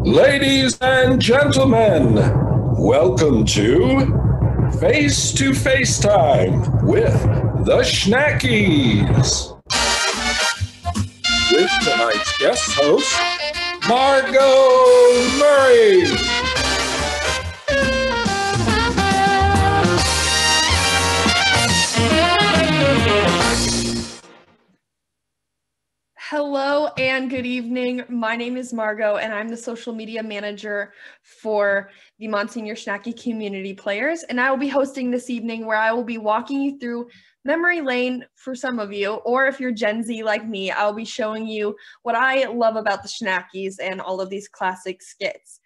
Ladies and gentlemen, welcome to Face Time with the Schnackys. With tonight's guest host, Margaux Murray. Hello and good evening. My name is Margaux and I'm the social media manager for the Monsignor Schnacky community players. And I will be hosting this evening where I will be walking you through memory lane for some of you, or if you're Gen Z like me, I'll be showing you what I love about the Schnackys and all of these classic skits.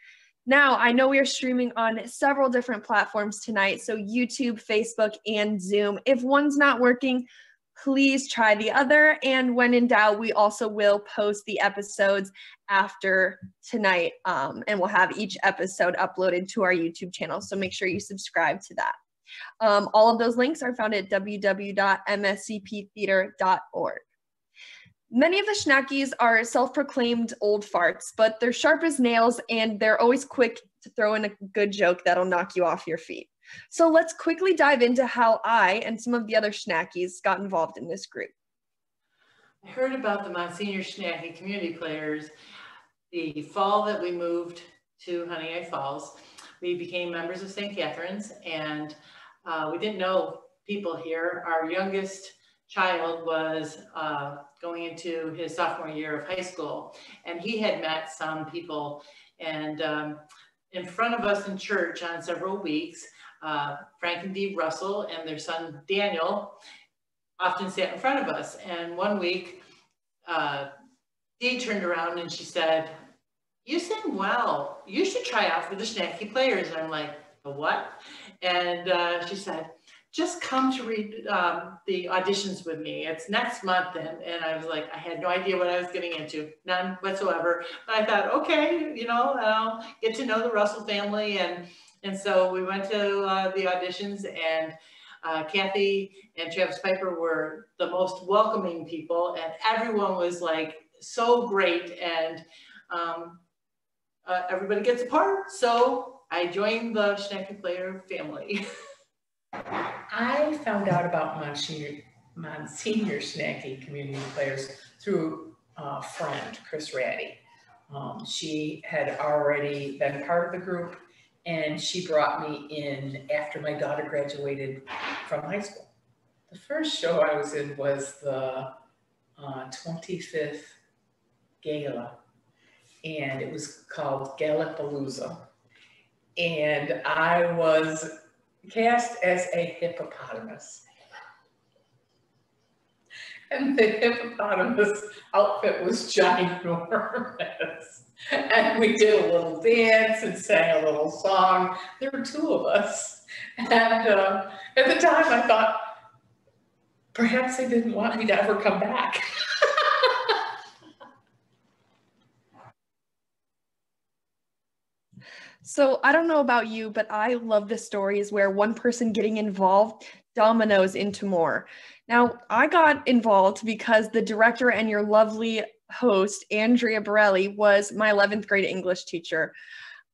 Now, I know we are streaming on several different platforms tonight, so YouTube, Facebook, and Zoom. If one's not working, please try the other, and when in doubt, we also will post the episodes after tonight, and we'll have each episode uploaded to our YouTube channel, so make sure you subscribe to that. All of those links are found at www.mscptheater.org. Many of the Schnackys are self-proclaimed old farts, but they're sharp as nails, and they're always quick to throw in a good joke that'll knock you off your feet. So let's quickly dive into how I and some of the other Schnackys got involved in this group. I heard about the Monsignor Schnacky community players the fall that we moved to Honey Falls. We became members of St. Catherine's, and we didn't know people here. Our youngest child was going into his sophomore year of high school, and he had met some people, and in front of us in church on several weeks, Frank and Dee Russell and their son Daniel often sat in front of us. And one week, Dee turned around and she said, "You sing well. You should try out for the Schnacky players." And I'm like, "The what?" And she said, "Just come to read the auditions with me. It's next month." And I was like, I had no idea what I was getting into, none whatsoever. But I thought, okay, you know, I'll get to know the Russell family. And so we went to the auditions, and Kathy and Travis Piper were the most welcoming people, and everyone was like so great, and everybody gets a part. So I joined the Schnacky player family. I found out about Monsignor Schnacky community players through a friend, Chris Ratty. She had already been part of the group, and she brought me in after my daughter graduated from high school. The first show I was in was the 25th Gala, and it was called Galapalooza. And I was cast as a hippopotamus. And the hippopotamus outfit was ginormous. And we did a little dance and sang a little song. There were two of us. And at the time I thought, perhaps they didn't want me to ever come back. So I don't know about you, but I love the stories where one person getting involved dominoes into more. Now, I got involved because the director and your lovely host, Andrea Borelli, was my 11th grade English teacher.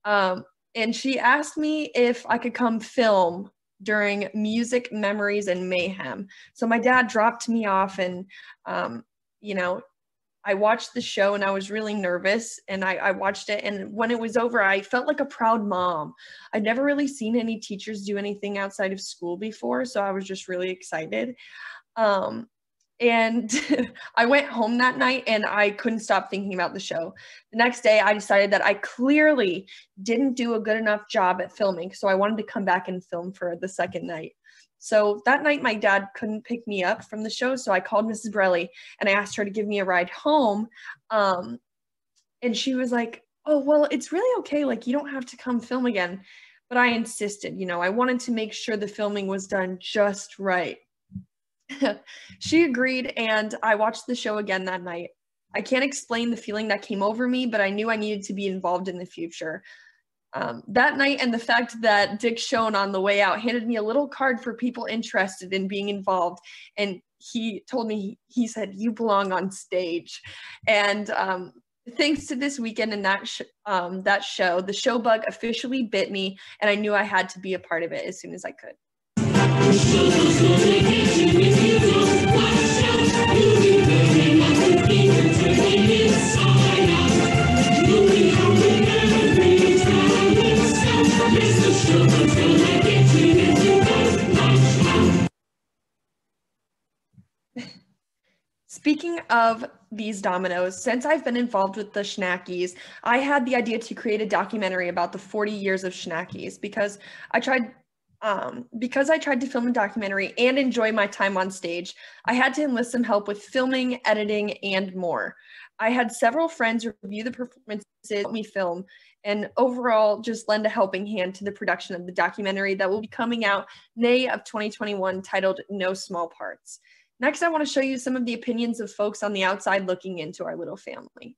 And she asked me if I could come film during Music, Memories, and Mayhem. So my dad dropped me off, and, you know, I watched the show and I was really nervous, and I watched it, and when it was over, I felt like a proud mom. I'd never really seen any teachers do anything outside of school before, so I was just really excited. And I went home that night and I couldn't stop thinking about the show. The next day, I decided that I clearly didn't do a good enough job at filming, so I wanted to come back and film for the second night. So that night, my dad couldn't pick me up from the show, so I called Mrs. Borelli and I asked her to give me a ride home. And she was like, "Oh, well, it's really okay. Like, you don't have to come film again." But I insisted, you know, I wanted to make sure the filming was done just right. She agreed, and I watched the show again that night. I can't explain the feeling that came over me, but I knew I needed to be involved in the future. That night, and the fact that Dick Schoen on the way out handed me a little card for people interested in being involved, and he told me, he said, "You belong on stage." And Thanks to this weekend and that show, the show bug officially bit me, and I knew I had to be a part of it as soon as I could. Speaking of these dominoes, since I've been involved with the Schnackys, I had the idea to create a documentary about the 40 years of Schnackys because I tried to film a documentary and enjoy my time on stage. I had to enlist some help with filming, editing, and more. I had several friends review the performances, help me film, and overall just lend a helping hand to the production of the documentary that will be coming out May of 2021, titled No Small Parts. Next, I want to show you some of the opinions of folks on the outside looking into our little family.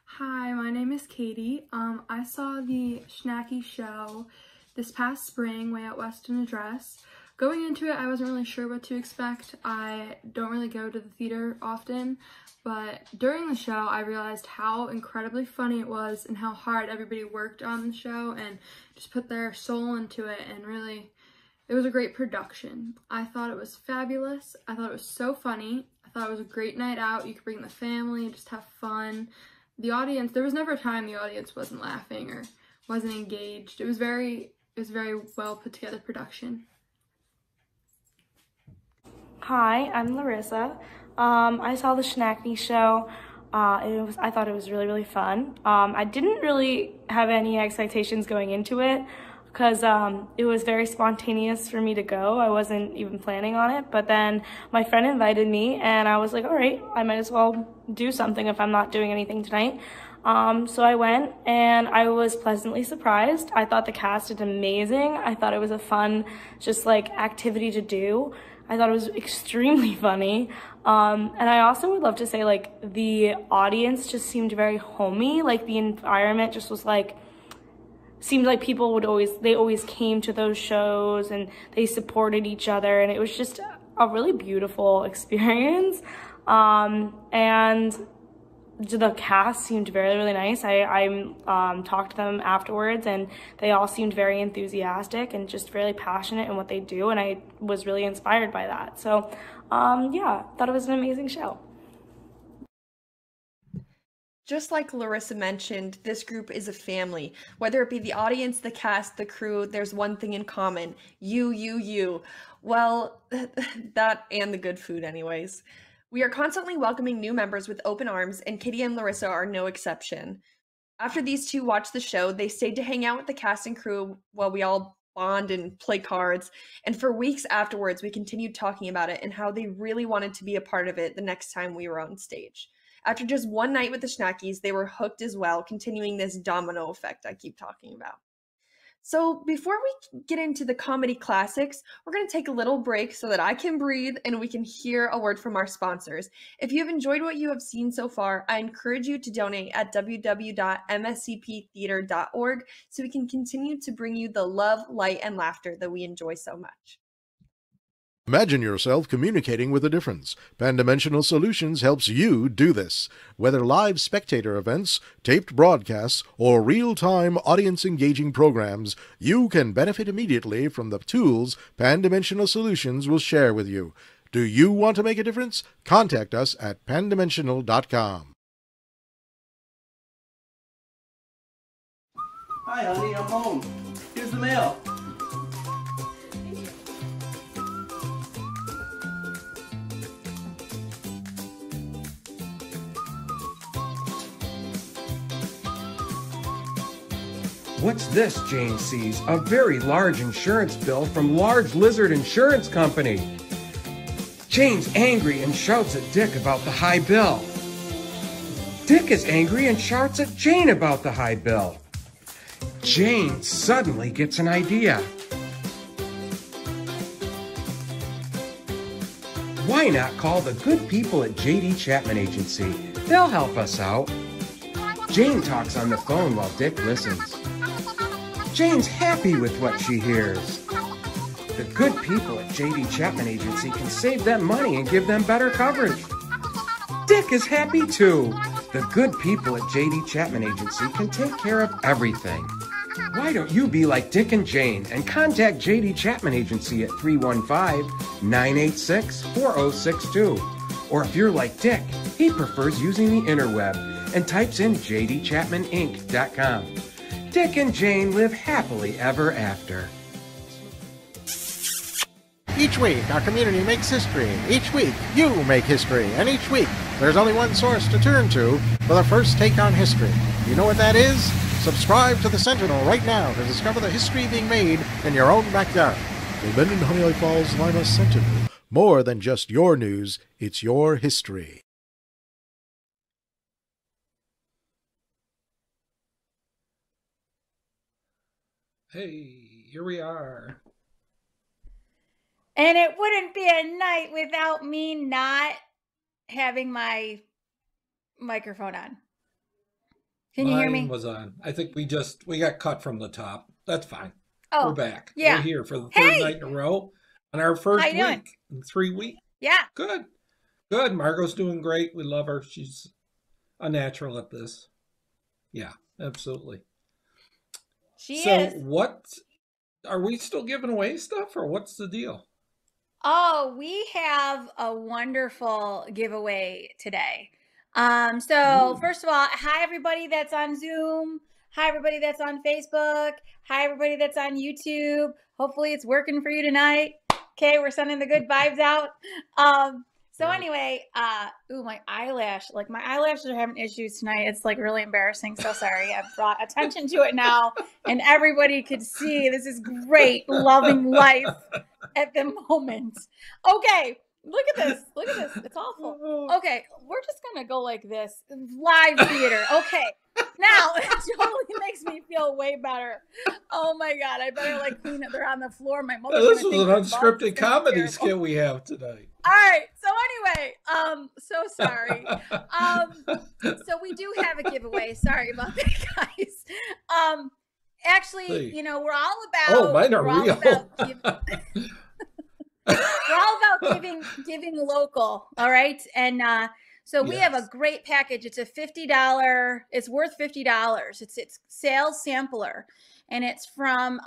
Hi, my name is Katie. I saw the Schnacky show this past spring, way out west in a dress. Going into it, I wasn't really sure what to expect. I don't really go to the theater often, but during the show, I realized how incredibly funny it was and how hard everybody worked on the show and just put their soul into it, and really, it was a great production. I thought it was fabulous. I thought it was so funny. I thought it was a great night out. You could bring the family and just have fun. The audience, there was never a time the audience wasn't laughing or wasn't engaged. It was very well put together production. Hi, I'm Larissa. I saw the Schnacky show. I thought it was really, really fun. I didn't really have any expectations going into it because it was very spontaneous for me to go. I wasn't even planning on it, but then my friend invited me and I was like, all right, I might as well do something if I'm not doing anything tonight. So I went and I was pleasantly surprised. I thought the cast did amazing. I thought it was a fun, just like activity to do. I thought it was extremely funny. And I also would love to say like the audience just seemed very homey. Like the environment just was like, seemed like people would always came to those shows and they supported each other, and it was just a really beautiful experience. And the cast seemed very, really nice. I talked to them afterwards and they all seemed very enthusiastic and just really passionate in what they do, and I was really inspired by that. So yeah, thought it was an amazing show. Just like Larissa mentioned, this group is a family. Whether it be the audience, the cast, the crew, there's one thing in common. You. Well, that and the good food anyways. We are constantly welcoming new members with open arms, and Katie and Larissa are no exception. After these two watched the show, they stayed to hang out with the cast and crew while we all bond and play cards. And for weeks afterwards, we continued talking about it and how they really wanted to be a part of it the next time we were on stage. After just one night with the Schnackys, they were hooked as well, continuing this domino effect I keep talking about. So before we get into the comedy classics, we're going to take a little break so that I can breathe and we can hear a word from our sponsors. If you have enjoyed what you have seen so far, I encourage you to donate at www.mscptheater.org so we can continue to bring you the love, light, and laughter that we enjoy so much. Imagine yourself communicating with a difference. Pan-Dimensional Solutions helps you do this. Whether live spectator events, taped broadcasts, or real-time audience-engaging programs, you can benefit immediately from the tools Pan-Dimensional Solutions will share with you. Do you want to make a difference? Contact us at pandimensional.com. Hi, honey, I'm home. Here's the mail. What's this Jane sees? A very large insurance bill from Large Lizard Insurance Company. Jane's angry and shouts at Dick about the high bill. Dick is angry and shouts at Jane about the high bill. Jane suddenly gets an idea. Why not call the good people at J.D. Chapman Agency? They'll help us out. Jane talks on the phone while Dick listens. Jane's happy with what she hears. The good people at J.D. Chapman Agency can save them money and give them better coverage. Dick is happy too. The good people at J.D. Chapman Agency can take care of everything. Why don't you be like Dick and Jane and contact J.D. Chapman Agency at 315-986-4062. Or if you're like Dick, he prefers using the interweb and types in jdchapmaninc.com. Dick and Jane live happily ever after. Each week, our community makes history. Each week, you make history. And each week, there's only one source to turn to for the first take on history. You know what that is? Subscribe to the Sentinel right now to discover the history being made in your own backyard. The Bend and Honey Falls Lima Sentinel. More than just your news, it's your history. Hey, here we are. And it wouldn't be a night without me not having my microphone on. Can you hear me? Mine was on. I think we got cut from the top. That's fine. Oh, we're back. Yeah. We're here for the third night in a row on our first week doing? in 3 weeks. Yeah. Good. Good. Margot's doing great. We love her. She's a natural at this. Yeah, absolutely. She is. So what, are we still giving away stuff or what's the deal? Oh, we have a wonderful giveaway today. So first of all, hi everybody that's on Zoom. Hi everybody that's on Facebook. Hi everybody that's on YouTube. Hopefully it's working for you tonight. Okay, we're sending the good vibes out. So anyway, my eyelash, like my eyelashes are having issues tonight. It's like really embarrassing. So sorry. I've brought attention to it now and everybody could see this is great loving life at the moment. Okay. Look at this. Look at this. It's awful. Okay. We're just going to go like this. Live theater. Okay. Now it totally makes me feel way better. Oh my God. I better like clean it. They're on the floor. My mother. This was an unscripted comedy skit we have tonight. All right. So anyway, so sorry. So we do have a giveaway. Sorry about that, guys. Actually, you know, we're all about. Oh, mine are real. We're all about giving local, all right? And so we have a great package. It's a $50. It's worth $50. It's sales sampler, and it's from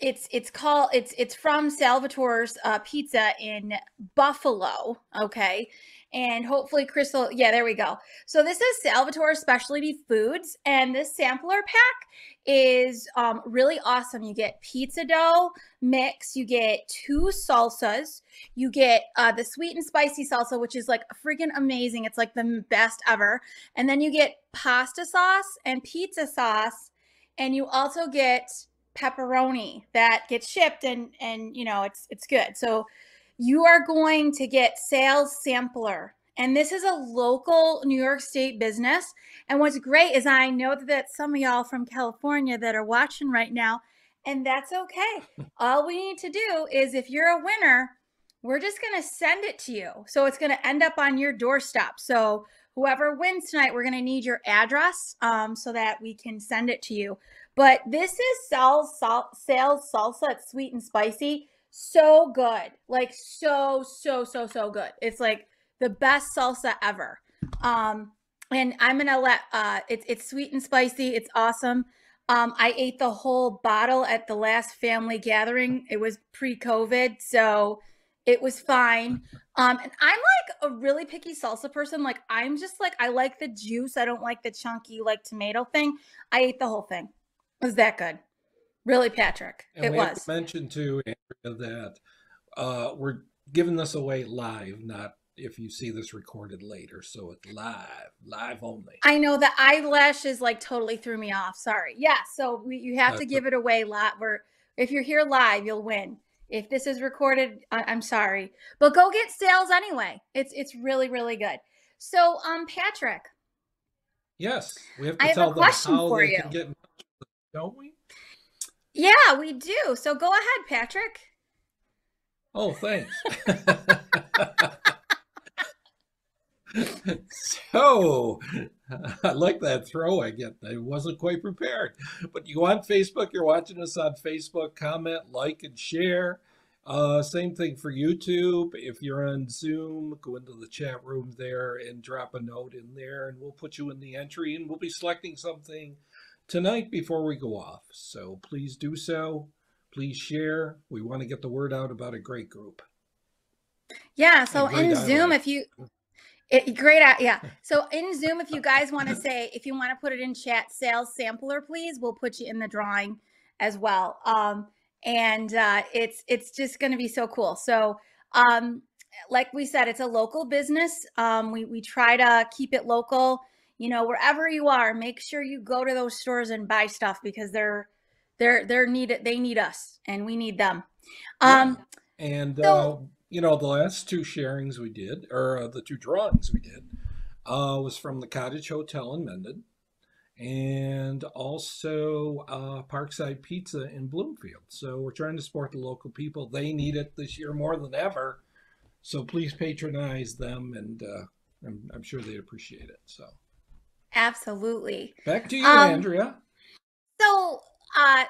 it's from Salvatore's Pizza in Buffalo. Okay. And hopefully Crystal, yeah, there we go. So this is Salvatore Specialty Foods, and this sampler pack is really awesome. You get pizza dough mix, you get 2 salsas, you get the sweet and spicy salsa, which is like freaking amazing. It's like the best ever. And then you get pasta sauce and pizza sauce, and you also get pepperoni that gets shipped, and you know, it's good. So you are going to get sales sampler. And this is a local New York State business. And what's great is I know that some of y'all from California that are watching right now, and that's okay. All we need to do is, if you're a winner, we're just going to send it to you. So it's going to end up on your doorstep. So whoever wins tonight, we're going to need your address so that we can send it to you. But this is sales salsa. It's sweet and spicy. So good. Like so good. It's like the best salsa ever. And I'm going to let, it's sweet and spicy. It's awesome. I ate the whole bottle at the last family gathering. It was pre-COVID, so it was fine. And I'm like a really picky salsa person. Like I'm just like, I like the juice. I don't like the chunky, like tomato thing. I ate the whole thing. It was that good. Really, Patrick. And it we was. have to mention too, Andrea, that we're giving this away live, not if you see this recorded later. So it's live only. I know the eyelashes like totally threw me off. Sorry. Yeah. So you have to give it away live. If you're here live, you'll win. If this is recorded, I'm sorry, but go get sales anyway. It's really, really good. So, Patrick. Yes, we have to I have tell a question them how for they you. can get, don't we? Yeah, we do. So go ahead, Patrick. Oh, thanks. So, I like that throw I get. I wasn't quite prepared. But you go on Facebook, you're watching us on Facebook, comment, like, and share. Same thing for YouTube. If you're on Zoom, go into the chat room there and drop a note in there, and we'll put you in the entry, and we'll be selecting something tonight before we go off. So please do so. Please share. We want to get the word out about a great group. Yeah. So in Zoom, if you yeah. So in Zoom, if you guys want to say, if you want to put it in chat, sales sampler, please, we'll put you in the drawing as well. And it's just going to be so cool. So like we said, it's a local business. We try to keep it local. You know, wherever you are, make sure you go to those stores and buy stuff because they're needed. They need us, and we need them. And so, you know, the last two sharings we did, or the two drawings we did, was from the Cottage Hotel in Mendon, and also Parkside Pizza in Bloomfield. So we're trying to support the local people. They need it this year more than ever. So please patronize them, and I'm sure they'd appreciate it. So absolutely. Back to you, Andrea. So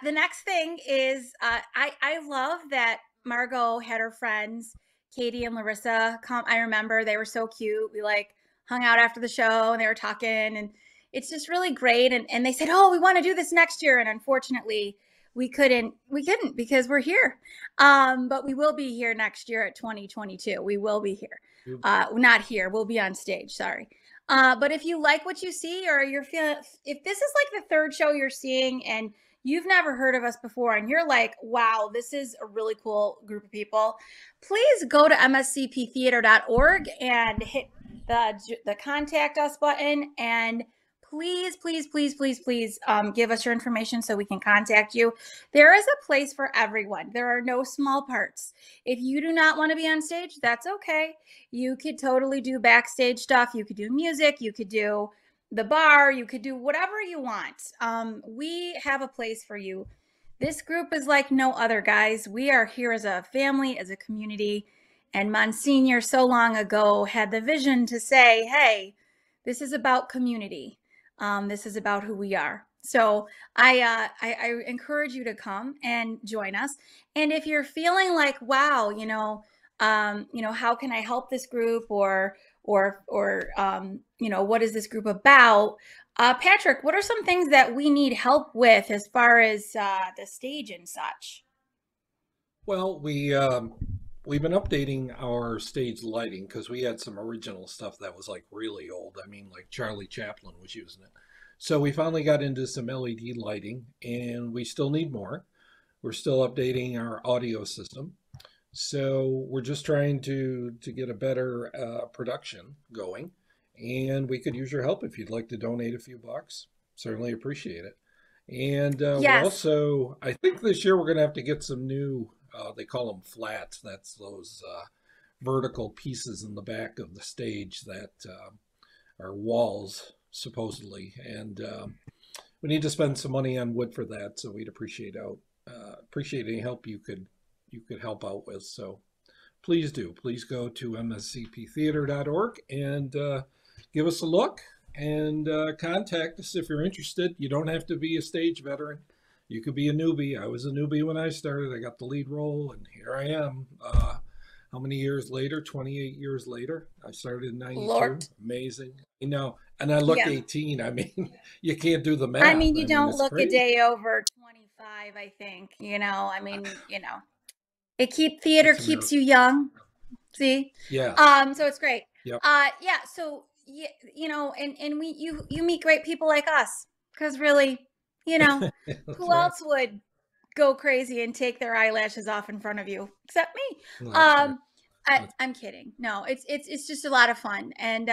the next thing is I love that Margaux had her friends, Katie and Larissa, come. I remember they were so cute. We like hung out after the show and they were talking, and it's just really great. And they said, oh, we want to do this next year. And unfortunately, we couldn't because we're here. But we will be here next year at 2022. We will be here. Not here. We'll be on stage. Sorry. But if you like what you see, or you're feeling, if this is like the third show you're seeing and you've never heard of us before and you're like, wow, this is a really cool group of people, please go to mscptheater.org and hit the contact us button, and please give us your information so we can contact you. There is a place for everyone. There are no small parts. If you do not want to be on stage, that's okay. You could totally do backstage stuff. You could do music. You could do the bar. You could do whatever you want. We have a place for you. This group is like no other, guys. We are here as a family, as a community. And Monsignor so long ago had the vision to say, hey, this is about community. This is about who we are. So I encourage you to come and join us. And if you're feeling like, wow, how can I help this group, or what is this group about? Patrick, what are some things that we need help with as far as the stage and such? Well, we've been updating our stage lighting because we had some original stuff that was like really old. I mean, like Charlie Chaplin was using it. So we finally got into some LED lighting, and we still need more. We're still updating our audio system. So we're just trying to get a better production going, and we could use your help if you'd like to donate a few bucks. Certainly appreciate it. And yes. We're also, I think this year we're going to have to get some new, they call them flats. That's those vertical pieces in the back of the stage that are walls, supposedly. And we need to spend some money on wood for that, so we'd appreciate any help you could help out with. So please do. Please go to mscptheater.org and give us a look, and contact us if you're interested. You don't have to be a stage veteran. You could be a newbie. I was a newbie when I started. I got the lead role, and here I am. How many years later? 28 years later. I started in 92. Lord. Amazing. You know, and I look 18. I mean, you can't do the math. I mean, you don't look crazy. a day over 25, I think. Theater keeps you young. See? Yeah. So it's great. Yep. Yeah. So, and you meet great people like us, because really, who else would go crazy and take their eyelashes off in front of you except me? I'm kidding. No, it's just a lot of fun, and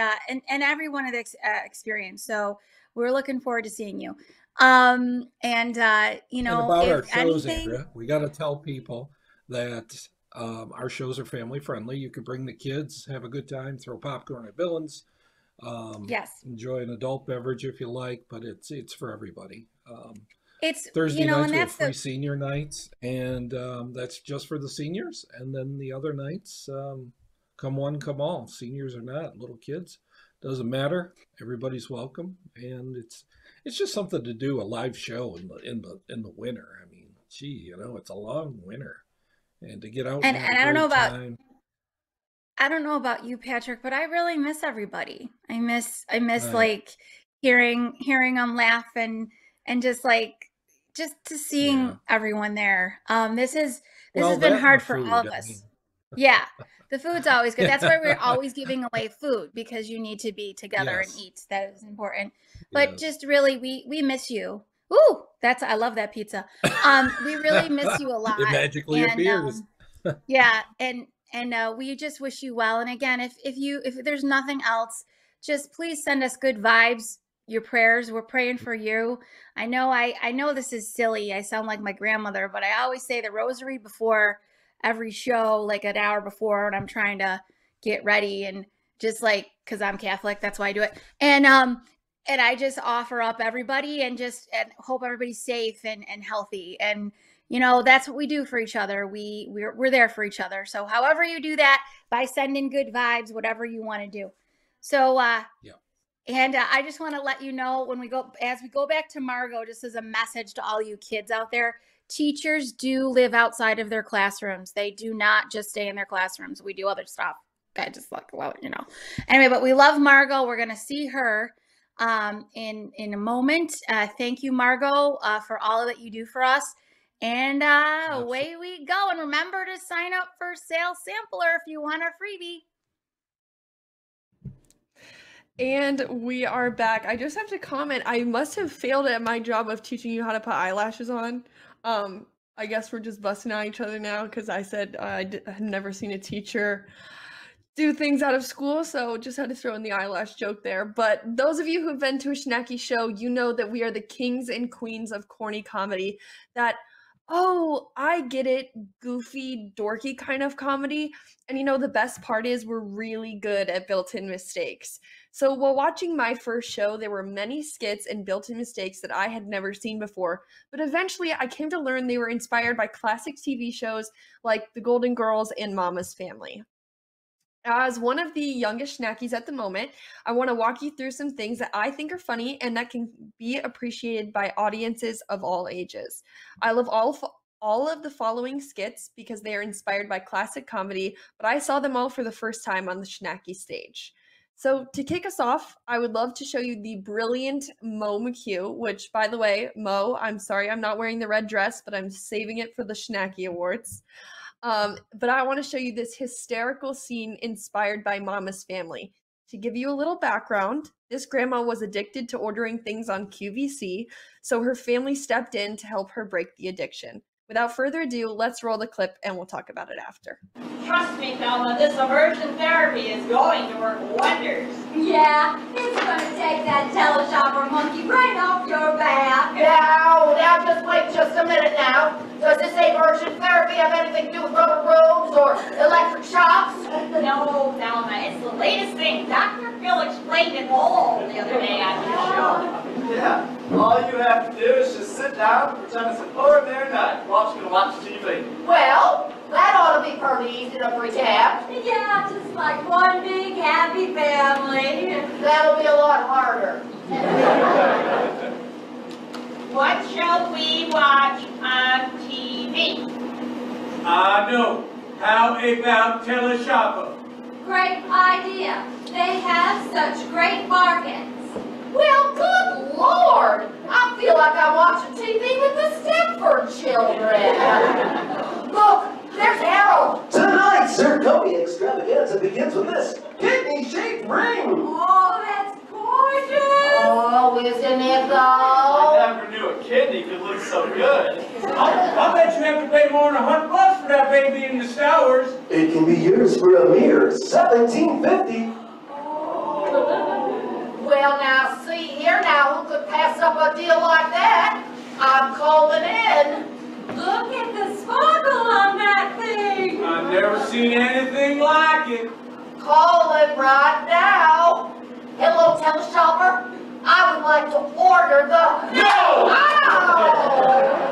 everyone at experience. So we're looking forward to seeing you. And about our shows, Andrea, we got to tell people that our shows are family friendly. You can bring the kids, have a good time, throw popcorn at Billings. Yes. Enjoy an adult beverage if you like, but it's for everybody. It's Thursday nights we have free senior nights, and that's just for the seniors. And then the other nights, come one, come all. Seniors or not, little kids, doesn't matter. Everybody's welcome, and it's just something to do. A live show in the winter. I mean, gee, it's a long winter, and to get out. And I don't know about time. I don't know about you, Patrick, but I really miss everybody. I miss Right. like hearing them laugh and just to seeing everyone there. This has been that and hard the for food, all of I us. mean. Yeah. The food's always good. That's why we're always giving away food, because you need to be together and Yes. eat. That is important. But Yes. just really, we miss you. Ooh, I love that pizza. We really miss you a lot. It magically appears. Yeah, and we just wish you well. And again, if there's nothing else, just please send us good vibes, your prayers. We're praying for you. I know this is silly. I sound like my grandmother, but I always say the rosary before every show, like an hour before, when I'm trying to get ready, and just like, because I'm Catholic, that's why I do it. And I just offer up everybody and hope everybody's safe and healthy. And that's what we do for each other. We're there for each other. So however you do that, by sending good vibes, whatever you want to do. So and I just want to let you know, as we go back to Margaux, just as a message to all you kids out there, teachers do live outside of their classrooms. They do not just stay in their classrooms. We do other stuff. I just Anyway, but we love Margaux. We're going to see her in a moment. Thank you, Margaux, for all that you do for us. And away we go. And remember to sign up for Sales Sampler if you want our freebie. And we are back. I just have to comment, I must have failed at my job of teaching you how to put eyelashes on. I guess we're just busting on each other now, because I said I had never seen a teacher do things out of school, so just had to throw in the eyelash joke there. But those of you who've been to a Schnacky show, you know that we are the kings and queens of corny comedy. That, oh, I get it, goofy, dorky kind of comedy. And the best part is we're really good at built-in mistakes. So while watching my first show, there were many skits and built-in mistakes that I had never seen before. But eventually I came to learn they were inspired by classic TV shows like The Golden Girls and Mama's Family. As one of the youngest Schnackys at the moment, I want to walk you through some things that I think are funny and that can be appreciated by audiences of all ages. I love all of the following skits because they are inspired by classic comedy, but I saw them all for the first time on the Schnacky stage. So to kick us off, I would love to show you the brilliant Mo McHugh, which, by the way, Mo, I'm sorry I'm not wearing the red dress, but I'm saving it for the Schnacky Awards. But I want to show you this hysterical scene inspired by Mama's Family. To give you a little background, this grandma was addicted to ordering things on QVC, so her family stepped in to help her break the addiction. Without further ado, let's roll the clip and we'll talk about it after. Trust me, Thelma, this aversion therapy is going to work wonders. Yeah, it's going to take that teleshopper monkey right off your back. Now, just wait just a minute now. Does this aversion therapy have anything to do with rubber robes or electric shocks? No, Thelma, it's the latest thing. Dr. Phil explained it all the other day on his show. Yeah, all you have to do is just sit down, pretend it's an ordinary night, watch TV. Well, that ought to be pretty easy to pretend. Yeah, just like one big happy family. That'll be a lot harder. What shall we watch on TV? No. How about Teleshopper? Great idea. They have such great bargains. Well, good Lord! I feel like I'm watching TV with the Stepford children. Look, there's Harold. Tonight's Zirconia extravaganza begins with this kidney-shaped ring. Oh, that's gorgeous. Oh, isn't it though? I never knew a kidney could look so good. I bet you have to pay more than $100 for that baby in the showers. It can be yours for a mere $17.50. Well, now, see here now, who could pass up a deal like that? I'm calling in. Look at the sparkle on that thing. I've never seen anything like it. Calling right now. Hello, teleshopper. I would like to order the... No! Oh!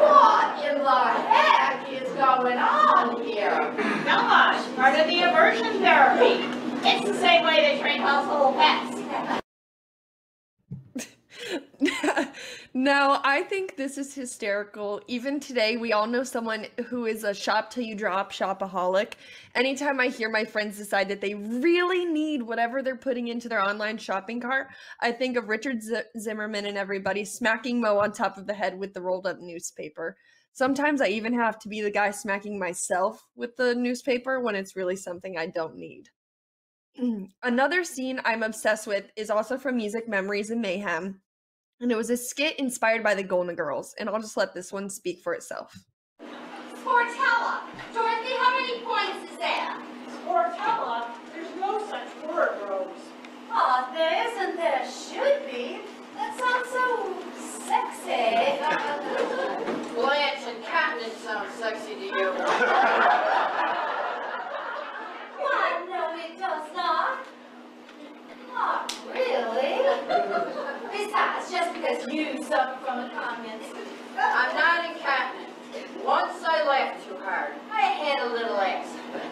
What in the heck is going on here? Not much. Part of the aversion therapy. It's the same way they train household pets. No, I think this is hysterical. Even today, we all know someone who is a shop till you drop shopaholic. Anytime I hear my friends decide that they really need whatever they're putting into their online shopping cart, I think of Richard Zimmerman and everybody smacking Mo on top of the head with the rolled up newspaper. Sometimes I even have to be the guy smacking myself with the newspaper when it's really something I don't need. Another scene I'm obsessed with is also from Music Memories and Mayhem. And it was a skit inspired by the Golden Girls, and I'll just let this one speak for itself. Sportella. Dorothy, how many points is that? Sportella? There's no such word, Rose. Oh, there isn't. There should be. That sounds so sexy. Blanche and Catnip sound sexy to you. Why, no, it does not. Not really. Besides, just because you suffer from a communist. I'm not in Catnip. Once I laughed too hard. I had a little accident.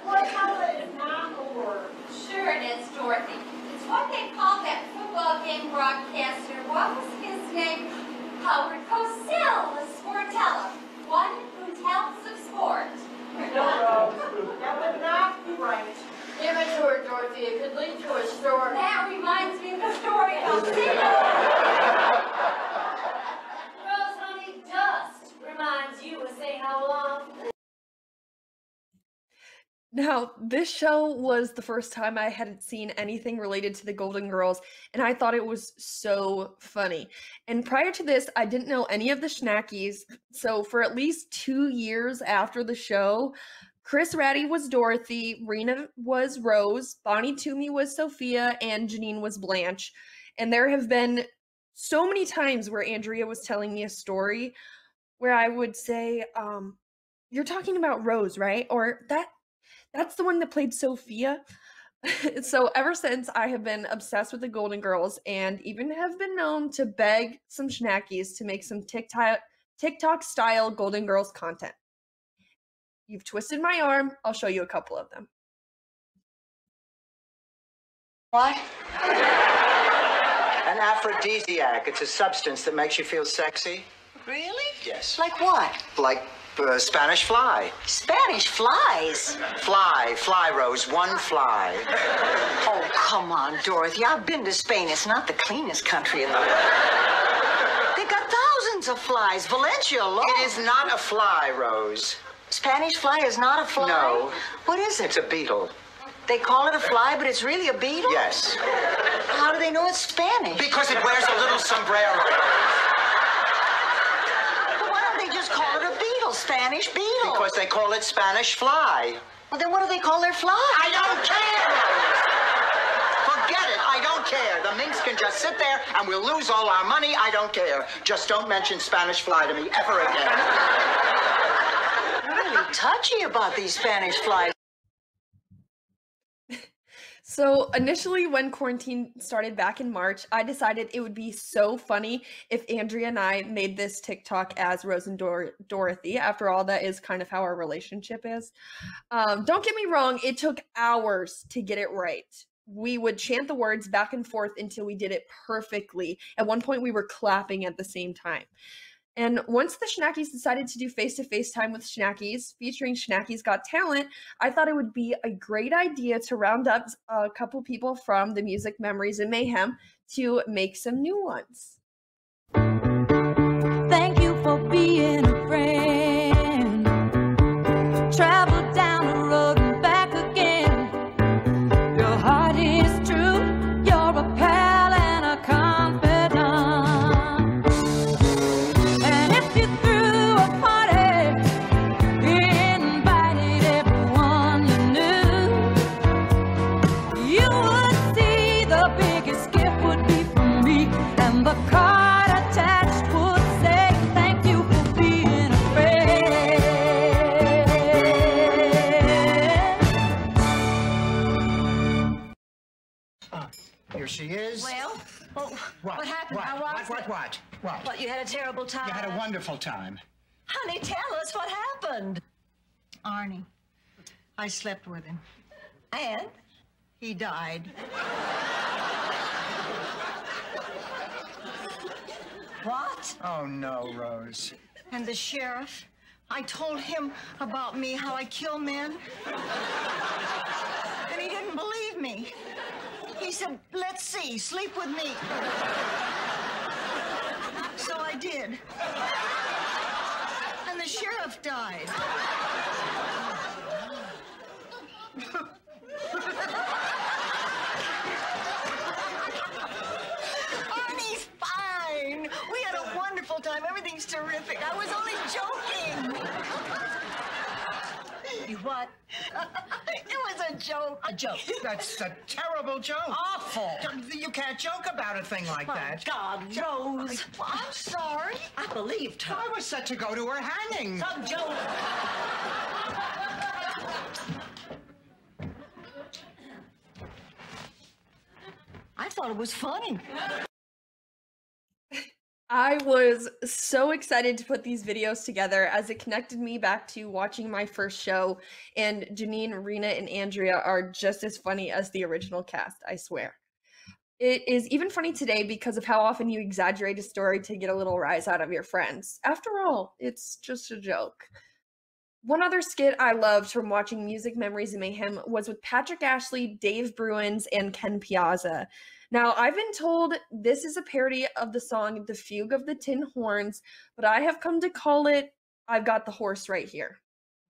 Sportella is not a word. Sure it is, Dorothy. It's what they call that football game broadcaster. What was his name? Howard Cosell, the Sportella. One who tells of sport. No, Rose. That would not be right. Give it to her, Dorothy. It could lead to a story. That reminds me of the story of Rose, honey, dust reminds you of saying how long. Now, this show was the first time I hadn't seen anything related to the Golden Girls, and I thought it was so funny. And prior to this, I didn't know any of the Schnackys, so for at least 2 years after the show, Chris Ratty was Dorothy, Rena was Rose, Bonnie Toomey was Sophia, and Janine was Blanche. And there have been so many times where Andrea was telling me a story where I would say, you're talking about Rose, right? Or that's the one that played Sophia. So ever since, I have been obsessed with the Golden Girls and even have been known to beg some Schnackys to make some TikTok style Golden Girls content. You've twisted my arm. I'll show you a couple of them. What? An aphrodisiac. It's a substance that makes you feel sexy. Really? Yes. Like what? Like Spanish fly. Spanish flies? Fly, Rose. One fly. Oh, come on, Dorothy. I've been to Spain. It's not the cleanest country in the world. They've got thousands of flies. Valencia alone. It is not a fly, Rose. Spanish fly is not a fly? No. What is it? It's a beetle. They call it a fly, but it's really a beetle? Yes. How do they know it's Spanish? Because it wears a little sombrero. Well, why don't they just call it a beetle? Spanish beetle. Because they call it Spanish fly. Well, then what do they call their fly? I don't care! Forget it. I don't care. The minks can just sit there and we'll lose all our money. I don't care. Just don't mention Spanish fly to me ever again. Really touchy about these Spanish flies. So initially when quarantine started back in March, I decided it would be so funny if Andrea and I made this TikTok as Rose and Dorothy. After all, that is kind of how our relationship is. Don't get me wrong, it took hours to get it right. We would chant the words back and forth until we did it perfectly. At one point, we were clapping at the same time. And once the Schnackys decided to do face-to-face time with Schnackys, featuring Schnackys Got Talent, I thought it would be a great idea to round up a couple people from the Music Memories and Mayhem to make some new ones. Thank you for being a friend. Travel down the road and back again. Your heart is true. You're a pal and a confidant. Here she is. Well, what happened? How was it? What, you had a terrible time? You had a wonderful time. Honey, tell us what happened. Arnie, I slept with him. And? He died. What? Oh, no, Rose. And the sheriff? I told him about me, how I kill men. And he didn't believe me. He said, let's see, sleep with me. So I did. And the sheriff died. Arnie's fine. We had a wonderful time. Everything's terrific. I was only joking. You what? It was a joke. A joke? That's a terrible joke. Awful. You can't joke about a thing like that. God, Rose. I'm sorry. I believed her. I was set to go to her hanging. Some joke. I thought it was funny. I was so excited to put these videos together as it connected me back to watching my first show, and Janine, Rena, and Andrea are just as funny as the original cast, I swear. It is even funny today because of how often you exaggerate a story to get a little rise out of your friends. After all, it's just a joke. One other skit I loved from watching Music Memories and Mayhem was with Patrick Ashley, Dave Bruins, and Ken Piazza. Now, I've been told this is a parody of the song The Fugue of the Tin Horns, but I have come to call it I've Got the Horse Right Here.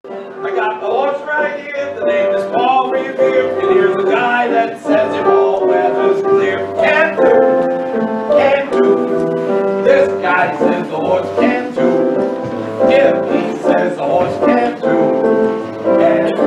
I got the horse right here, the name is Paul Revere, and here's a guy that says it all weather's clear. Can do, this guy says the horse can do. If he says the horse can do, can do.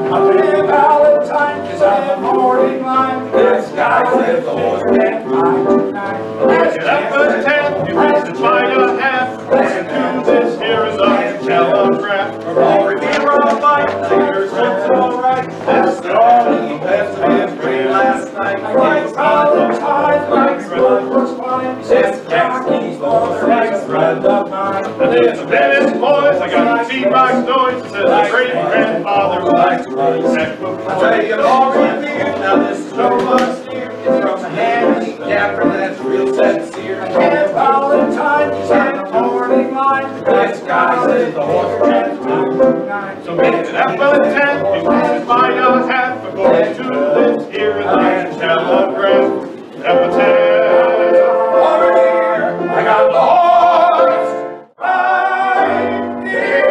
I've been Valentine, cause I'm a morning line. This guy says the horse can't ride tonight. Let's get up at 10, you reach the China hat. Listen to this here is a telegraph. We're all here on bike, here's what's alright. That's the only best man free last night. Like Valentine, like blood was fine. This Schnackys, the right thread of mine. And there's a Venice boys, I got to see my noise. It says the great grandfather likes to run. I tell you, all revered, now this is no much here. It's from a handy capper that's real sincere. And Valentine, he's in the morning line. This guy says the horse can't do. So make it up at 10, you can buy a hat for going to this here in the telegraph. Up at 10, over here, I got the horse right here.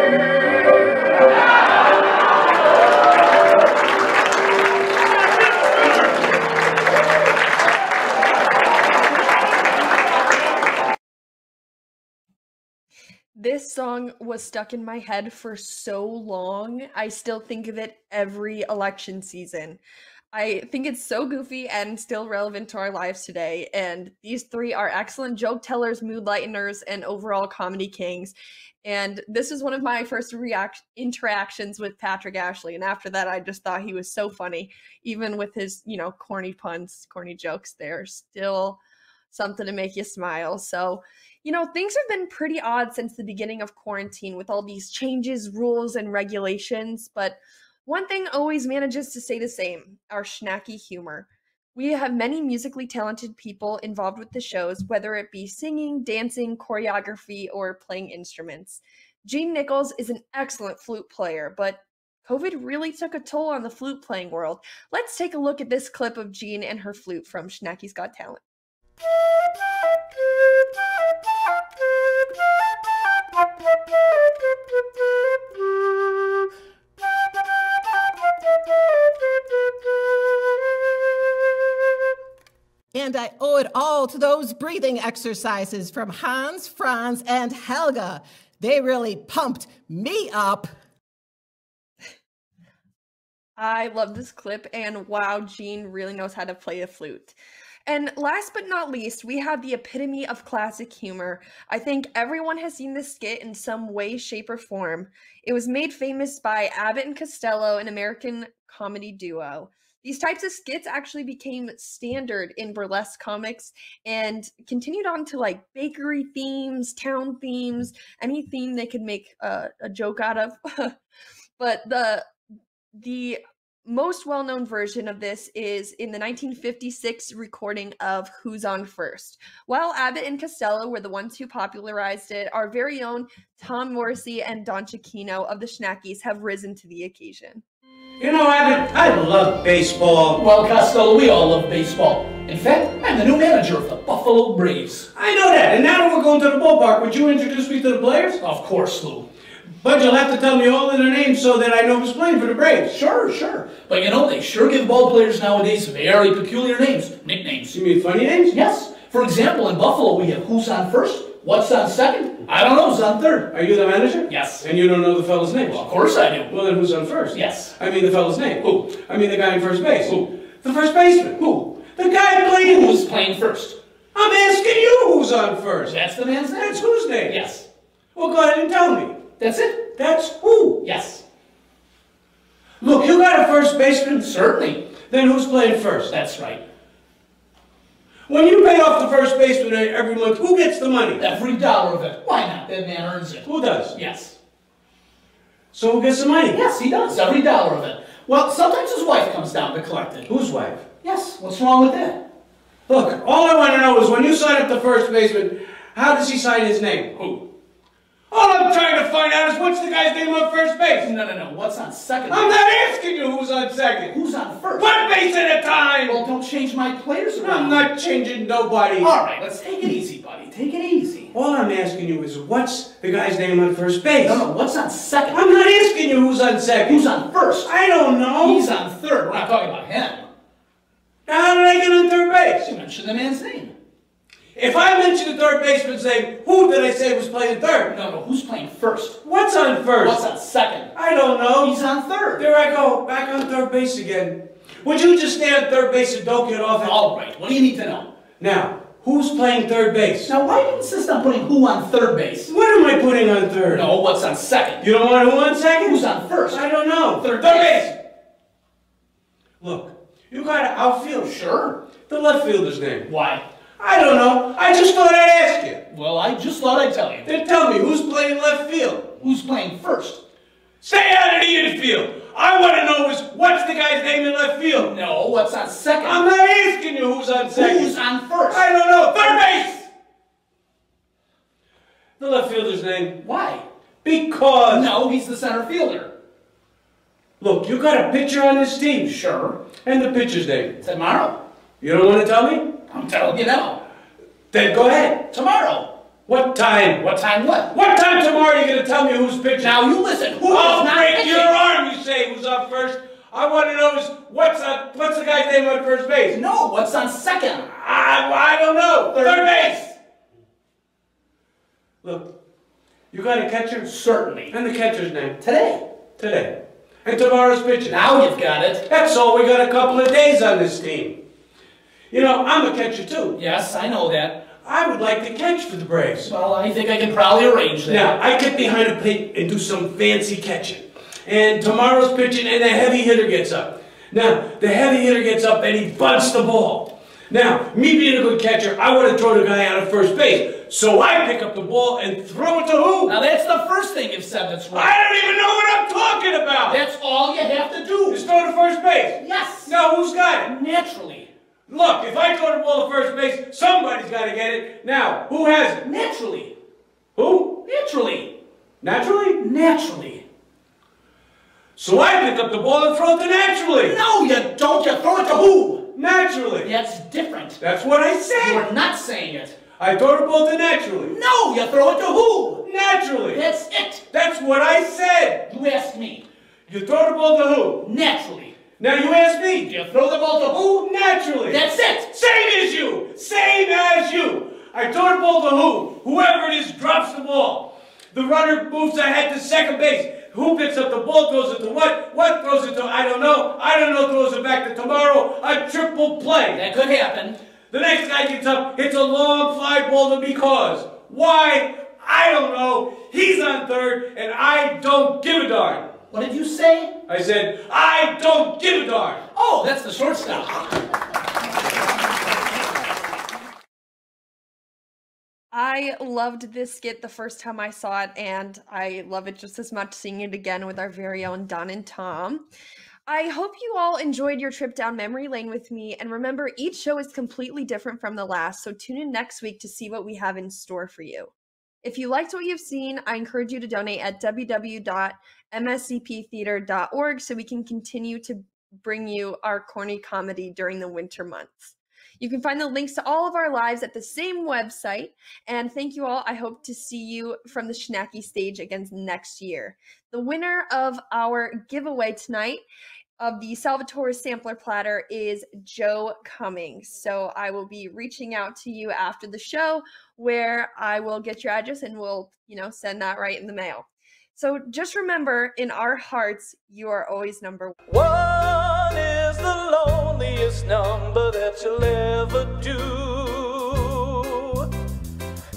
This song was stuck in my head for so long. I still think of it every election season. I think it's so goofy and still relevant to our lives today. And these three are excellent joke tellers, mood lighteners, and overall comedy kings. And this is one of my first interactions with Patrick Ashley. And after that, I just thought he was so funny. Even with his, corny puns, corny jokes, they're still something to make you smile. So, things have been pretty odd since the beginning of quarantine with all these changes, rules, and regulations. But one thing always manages to stay the same, our schnacky humor. We have many musically talented people involved with the shows, whether it be singing, dancing, choreography, or playing instruments. Gene Nichols is an excellent flute player, but COVID really took a toll on the flute playing world. Let's take a look at this clip of Gene and her flute from Schnackys Got Talent. And I owe it all to those breathing exercises from Hans, Franz, and Helga. They really pumped me up. I love this clip, and wow, Gene really knows how to play a flute. And last but not least, we have the epitome of classic humor. I think everyone has seen this skit in some way, shape, or form. It was made famous by Abbott and Costello, an American comedy duo. These types of skits actually became standard in burlesque comics and continued on to like bakery themes, town themes, any theme they could make a joke out of. But the most well-known version of this is in the 1956 recording of Who's on First. While Abbott and Costello were the ones who popularized it, our very own Tom Morrissey and Don Cicchino of the Schnackys have risen to the occasion. You know, Abbott, I love baseball. Well, Costello, we all love baseball. In fact, I'm the new manager of the Buffalo Braves. I know that, and now that we're going to the ballpark, would you introduce me to the players? Of course, Lou. But you'll have to tell me all of their names so that I know who's playing for the Braves. Sure. But you know, they sure give ball players nowadays very peculiar names, nicknames. You mean funny names? Yes. For example, in Buffalo, we have who's on first, what's on second, I don't know who's on third. Are you the manager? Yes. And you don't know the fellow's name? Well, of course I do. Well, then who's on first? Yes. I mean the fellow's name. Who? I mean the guy in first base. Who? The first baseman. Who? The guy playing. Who's playing first? I'm asking you who's on first. That's the man's name. That's whose name? Yes. Well, go ahead and tell me. That's it. That's who? Yes. Look, you got a first baseman? Certainly. Then who's playing first? That's right. When you pay off the first baseman every month, who gets the money? Every dollar of it. Why not? That man earns it. Who does? Yes. So who gets the money? Yes, he does. Every dollar of it. Well, sometimes his wife comes down to collect it. Whose wife? Yes. What's wrong with that? Look, all I want to know is when you sign up the first baseman, how does he sign his name? Who? All I'm trying to find out is what's the guy's name on first base? No. What's on second? I'm not asking you who's on second. Who's on first? One base at a time. Well, don't change my players around. I'm not changing nobody. All right, let's take it easy, buddy. Take it easy. All I'm asking you is what's the guy's name on first base? No, what's on second? I'm not asking you who's on second. Who's on first? I don't know. He's on third. We're not talking about him. Now, how did I get on third base? You mentioned the man's name. If I mention the third baseman's name, who did I say was playing third? No. Who's playing first? What's on first? What's on second? I don't know. He's on third. There I go, back on third base again. Would you just stay on third base and don't get off it? All right. What do you need to know? Now, who's playing third base? Now, why do you insist on putting who on third base? What am I putting on third? No, what's on second? You don't want who on second? Who's on first? I don't know. Third base. Look, you got an outfield. Sure. The left fielder's name. Why? I don't know. I just thought I'd ask you. Well, I just thought I'd tell you. Then tell me, who's playing left field? Who's playing first? Stay out of the infield. I want to know is what's the guy's name in left field? No, what's on second? I'm not asking you who's on second. Who's on first? I don't know. Third base! The left fielder's name. Why? Because... No, he's the center fielder. Look, you got a pitcher on this team. Sure. And the pitcher's name? Tomorrow. You don't want to tell me? I'm telling you now. Then go ahead. Tomorrow. What time? What time what? What time tomorrow are you going to tell me who's pitching? Now you listen. Who I'll is not break pitching? your arm, you say, who's on first. I want to know is what's the guy's name on first base? No, what's on second? I don't know. Third base. Look, you got a catcher? Certainly. And the catcher's name? Today. And tomorrow's pitcher? Now you've got it. That's all. We got a couple of days on this team. You know, I'm a catcher too. Yes, I know that. I would like to catch for the Braves. Well, I think I can probably arrange that. Now, I get behind a plate and do some fancy catching. And tomorrow's pitching and the heavy hitter gets up. Now, the heavy hitter gets up and he bunts the ball. Now, me being a good catcher, I want to throw the guy out of first base. So I pick up the ball and throw it to who? Now that's the first thing you've said that's right. I don't even know what I'm talking about. That's all you have to do. Just throw to first base. Yes. Now, who's got it? Naturally. Look, if I throw the ball to first base, somebody's got to get it. Now, who has it? Naturally. Who? Naturally. Naturally? Naturally. So I pick up the ball and throw it to naturally. No, you don't. You throw it to who? Naturally. That's different. That's what I said. You're not saying it. I throw the ball to naturally. No, you throw it to who? Naturally. That's it. That's what I said. You asked me. You throw the ball to who? Naturally. Now you ask me. You throw the ball to who? Naturally. That's it. Same as you. Same as you. I throw the ball to who? Whoever it is drops the ball. The runner moves ahead to second base. Who picks up the ball, throws it to what? What throws it to? I don't know. I don't know, throws it back to tomorrow. A triple play. That could happen. The next guy gets up, hits a long fly ball to because. Why? I don't know. He's on third, and I don't give a darn. What did you say? I said, I don't give a darn. Oh, that's the shortstop. I loved this skit the first time I saw it, and I love it just as much seeing it again with our very own Don and Tom. I hope you all enjoyed your trip down memory lane with me, and remember, each show is completely different from the last, so tune in next week to see what we have in store for you. If you liked what you've seen, I encourage you to donate at www.mscptheater.org so we can continue to bring you our corny comedy during the winter months. You can find the links to all of our lives at the same website, and thank you all. I hope to see you from the Schnacky stage again next year. The winner of our giveaway tonight of the Salvatore sampler platter is Joe Cummings. So I will be reaching out to you after the show, where I will get your address and we'll, send that right in the mail. So just remember, in our hearts, you are always number one. One is the loneliest number that you'll ever do.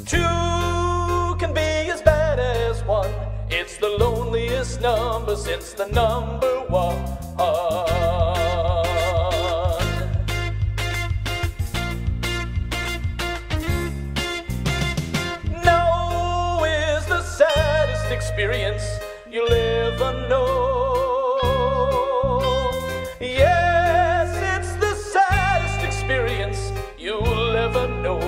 Two can be as bad as one. It's the loneliest number since the number one. No is the saddest experience you'll ever know. Yes, it's the saddest experience you'll ever know.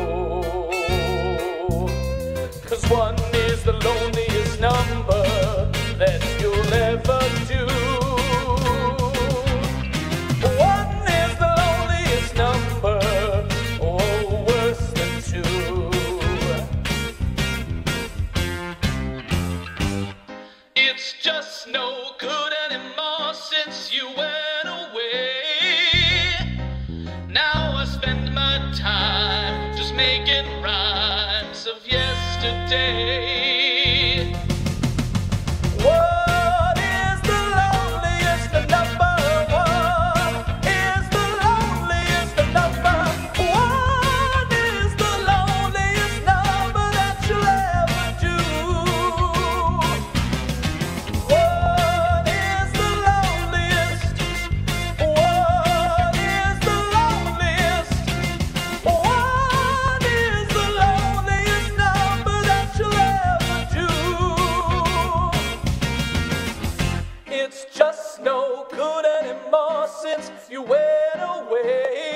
'Cause one is the loneliest number that you'll ever do. One is the loneliest number, oh, worse than two. It's just no good anymore since you went away. Now I spend my time just making rhymes of yesterday. What is the loneliest number? One is the loneliest number. One is the loneliest number that you'll ever do. One is the loneliest. One is the loneliest. One is the loneliest number that you'll ever do. It's just no good anymore since you went away.